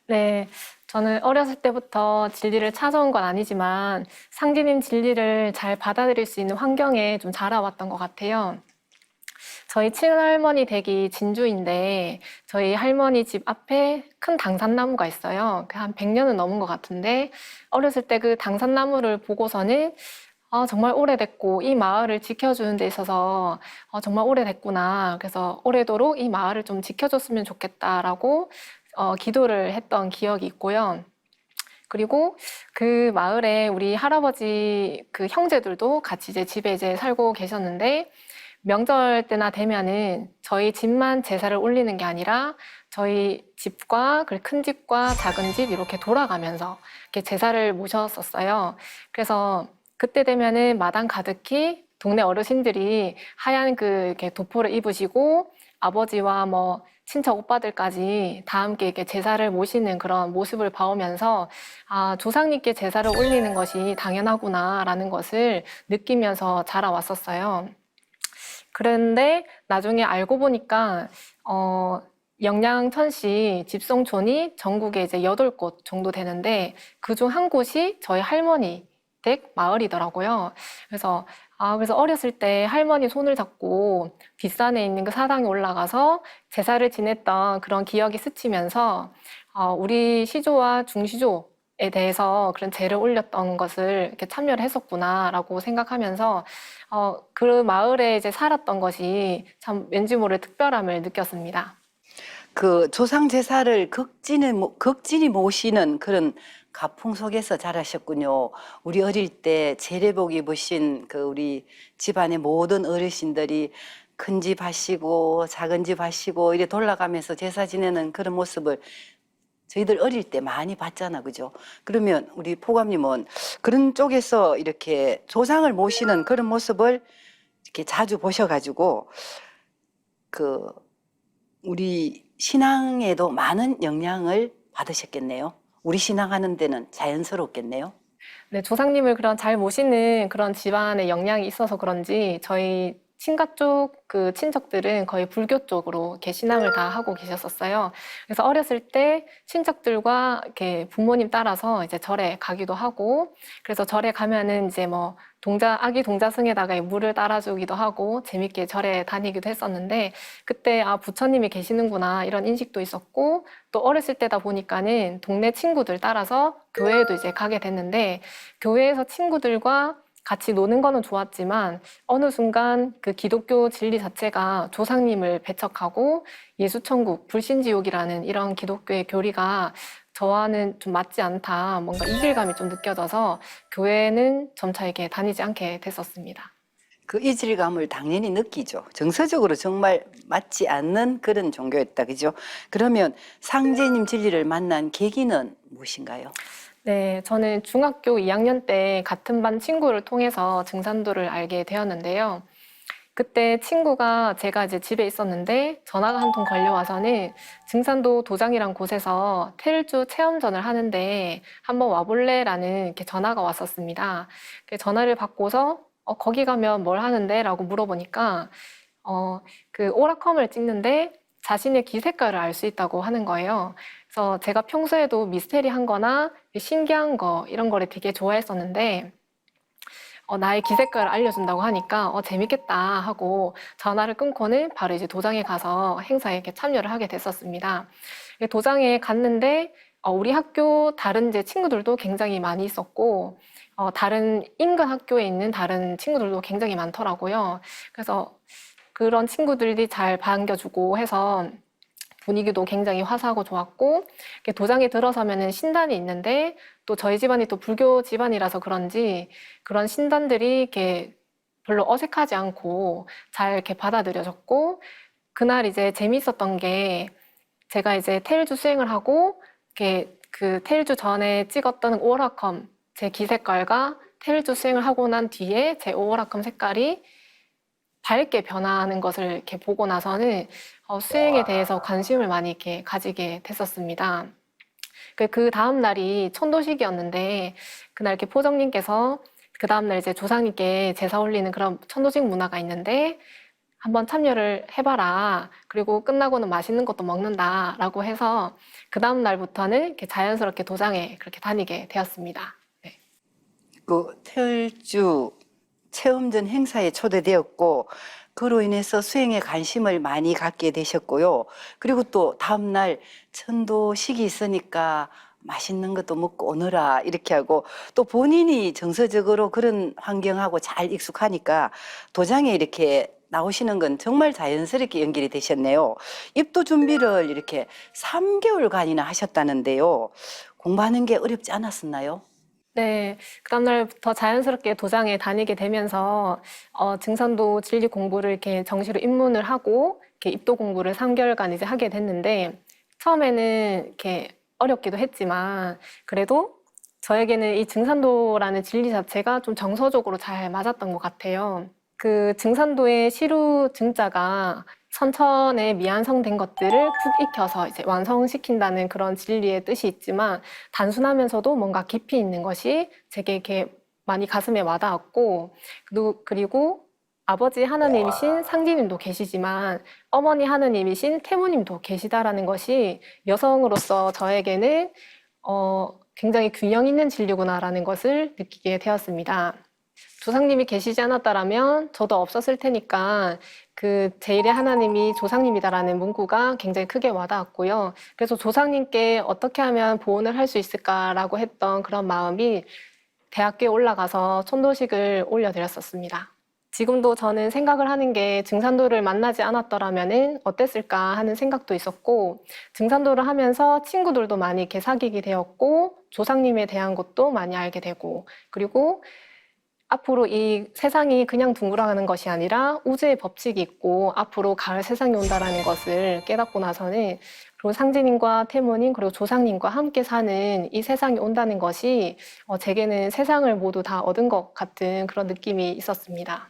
네, 저는 어렸을 때부터 진리를 찾아온 건 아니지만 상진님 진리를 잘 받아들일 수 있는 환경에 좀 자라왔던 것 같아요. 저희 친할머니 댁이 진주인데 저희 할머니 집 앞에 큰 당산나무가 있어요. 한 100년은 넘은 것 같은데 어렸을 때 그 당산나무를 보고서는 정말 오래됐고 이 마을을 지켜주는 데 있어서 정말 오래됐구나. 그래서 오래도록 이 마을을 좀 지켜줬으면 좋겠다라고 기도를 했던 기억이 있고요. 그리고 그 마을에 우리 할아버지 그 형제들도 같이 이제 집에 이제 살고 계셨는데 명절 때나 되면은 저희 집만 제사를 올리는 게 아니라 저희 집과 그 큰 집과 작은 집 이렇게 돌아가면서 이렇게 제사를 모셨었어요. 그래서 그때 되면은 마당 가득히 동네 어르신들이 하얀 그 이렇게 도포를 입으시고 아버지와 뭐 친척 오빠들까지 다 함께 이렇게 제사를 모시는 그런 모습을 봐오면서 조상님께 제사를 올리는 것이 당연하구나라는 것을 느끼면서 자라왔었어요. 그런데 나중에 알고 보니까 영양천시 집성촌이 전국에 이제 8곳 정도 되는데 그중 한 곳이 저희 할머니 댁 마을이더라고요. 그래서 어렸을 때 할머니 손을 잡고 뒷산에 있는 그 사당에 올라가서 제사를 지냈던 그런 기억이 스치면서 우리 시조와 중시조에 대해서 그런 제를 올렸던 것을 이렇게 참여를 했었구나라고 생각하면서 그 마을에 이제 살았던 것이 참 왠지 모를 특별함을 느꼈습니다. 그 조상 제사를 극진히 모시는 그런 가풍 속에서 자라셨군요. 우리 어릴 때 제례복 입으신 그 우리 집안의 모든 어르신들이 큰 집 하시고 작은 집 하시고 이래 돌아가면서 제사 지내는 그런 모습을 저희들 어릴 때 많이 봤잖아, 그죠? 그러면 우리 포감님은 그런 쪽에서 이렇게 조상을 모시는 그런 모습을 이렇게 자주 보셔가지고 그 우리 신앙에도 많은 영향을 받으셨겠네요. 우리 신앙하는 데는 자연스럽겠네요. 네, 조상님을 그런 잘 모시는 그런 집안의 영향이 있어서 그런지 저희 친가 쪽 그 친척들은 거의 불교 쪽으로 이렇게 신앙을 다 하고 계셨었어요. 그래서 어렸을 때 친척들과 이렇게 부모님 따라서 이제 절에 가기도 하고, 그래서 절에 가면은 이제 뭐 아기 동자승에다가 물을 따라주기도 하고 재밌게 절에 다니기도 했었는데 그때 부처님이 계시는구나 이런 인식도 있었고 또 어렸을 때다 보니까는 동네 친구들 따라서 교회에도 이제 가게 됐는데 교회에서 친구들과 같이 노는 거는 좋았지만 어느 순간 그 기독교 진리 자체가 조상님을 배척하고 예수천국, 불신지옥이라는 이런 기독교의 교리가 저와는 좀 맞지 않다. 뭔가 이질감이 좀 느껴져서 교회는 점차 이렇게 다니지 않게 됐었습니다. 그 이질감을 당연히 느끼죠. 정서적으로 정말 맞지 않는 그런 종교였다, 그죠? 그러면 상제님 진리를 만난 계기는 무엇인가요? 네, 저는 중학교 2학년 때 같은 반 친구를 통해서 증산도를 알게 되었는데요. 그때 친구가 제가 이제 집에 있었는데 전화가 한 통 걸려와서는 증산도 도장이란 곳에서 테일주 체험전을 하는데 한번 와볼래라는 이렇게 전화가 왔었습니다. 전화를 받고서 거기 가면 뭘 하는데? 라고 물어보니까 그 오락컴을 찍는데 자신의 기 색깔을 알 수 있다고 하는 거예요. 그래서 제가 평소에도 미스테리한 거나 신기한 거 이런 거를 되게 좋아했었는데 나의 기 색깔을 알려준다고 하니까 재밌겠다 하고 전화를 끊고는 바로 이제 도장에 가서 행사에 이렇게 참여를 하게 됐었습니다. 도장에 갔는데 우리 학교 다른 이제 친구들도 굉장히 많이 있었고 다른 인근 학교에 있는 다른 친구들도 굉장히 많더라고요. 그래서 그런 친구들이 잘 반겨주고 해서 분위기도 굉장히 화사하고 좋았고 도장에 들어서면은 신단이 있는데 또 저희 집안이 또 불교 집안이라서 그런지 그런 신단들이 이렇게 별로 어색하지 않고 잘 이렇게 받아들여졌고 그날 이제 재미있었던 게 제가 이제 테일주 수행을 하고 이렇게 그 테일주 전에 찍었던 오라컴 제 기 색깔과 테일주 수행을 하고 난 뒤에 제 오라컴 색깔이 밝게 변하는 것을 이렇게 보고 나서는 수행에 대해서 관심을 많이 이렇게 가지게 됐었습니다. 그 다음 날이 천도식이었는데 그날 이렇게 포정님께서 그 다음 날 이제 조상님께 제사 올리는 그런 천도식 문화가 있는데 한번 참여를 해봐라. 그리고 끝나고는 맛있는 것도 먹는다라고 해서 그 다음 날부터는 이렇게 자연스럽게 도장에 그렇게 다니게 되었습니다. 네. 그 태을주 체험전 행사에 초대되었고 그로 인해서 수행에 관심을 많이 갖게 되셨고요. 그리고 또 다음날 천도식이 있으니까 맛있는 것도 먹고 오너라 이렇게 하고 또 본인이 정서적으로 그런 환경하고 잘 익숙하니까 도장에 이렇게 나오시는 건 정말 자연스럽게 연결이 되셨네요. 입도 준비를 이렇게 3개월간이나 하셨다는데요. 공부하는 게 어렵지 않았었나요? 네, 그 다음날부터 자연스럽게 도장에 다니게 되면서 증산도 진리 공부를 이렇게 정시로 입문을 하고 이렇게 입도 공부를 3개월간 이제 하게 됐는데 처음에는 이렇게 어렵기도 했지만 그래도 저에게는 이 증산도라는 진리 자체가 좀 정서적으로 잘 맞았던 것 같아요. 그 증산도의 시루 증자가 선천에 미완성된 것들을 푹 익혀서 이제 완성시킨다는 그런 진리의 뜻이 있지만 단순하면서도 뭔가 깊이 있는 것이 제게 이렇게 많이 가슴에 와닿았고 그리고 아버지 하나님이신 상지님도 계시지만 어머니 하나님이신 태무님도 계시다라는 것이 여성으로서 저에게는 굉장히 균형 있는 진리구나라는 것을 느끼게 되었습니다. 조상님이 계시지 않았다라면 저도 없었을 테니까 그 제1의 하나님이 조상님이다라는 문구가 굉장히 크게 와닿았고요. 그래서 조상님께 어떻게 하면 보온을 할 수 있을까라고 했던 그런 마음이 대학교에 올라가서 천도식을 올려드렸었습니다. 지금도 저는 생각을 하는 게 증산도를 만나지 않았더라면 어땠을까 하는 생각도 있었고 증산도를 하면서 친구들도 많이 이렇게 사귀게 되었고 조상님에 대한 것도 많이 알게 되고 그리고 앞으로 이 세상이 그냥 둥그러가는 것이 아니라 우주의 법칙이 있고 앞으로 가을 세상이 온다라는 것을 깨닫고 나서는 그리고 상제님과 태모님 그리고 조상님과 함께 사는 이 세상이 온다는 것이 제게는 세상을 모두 다 얻은 것 같은 그런 느낌이 있었습니다.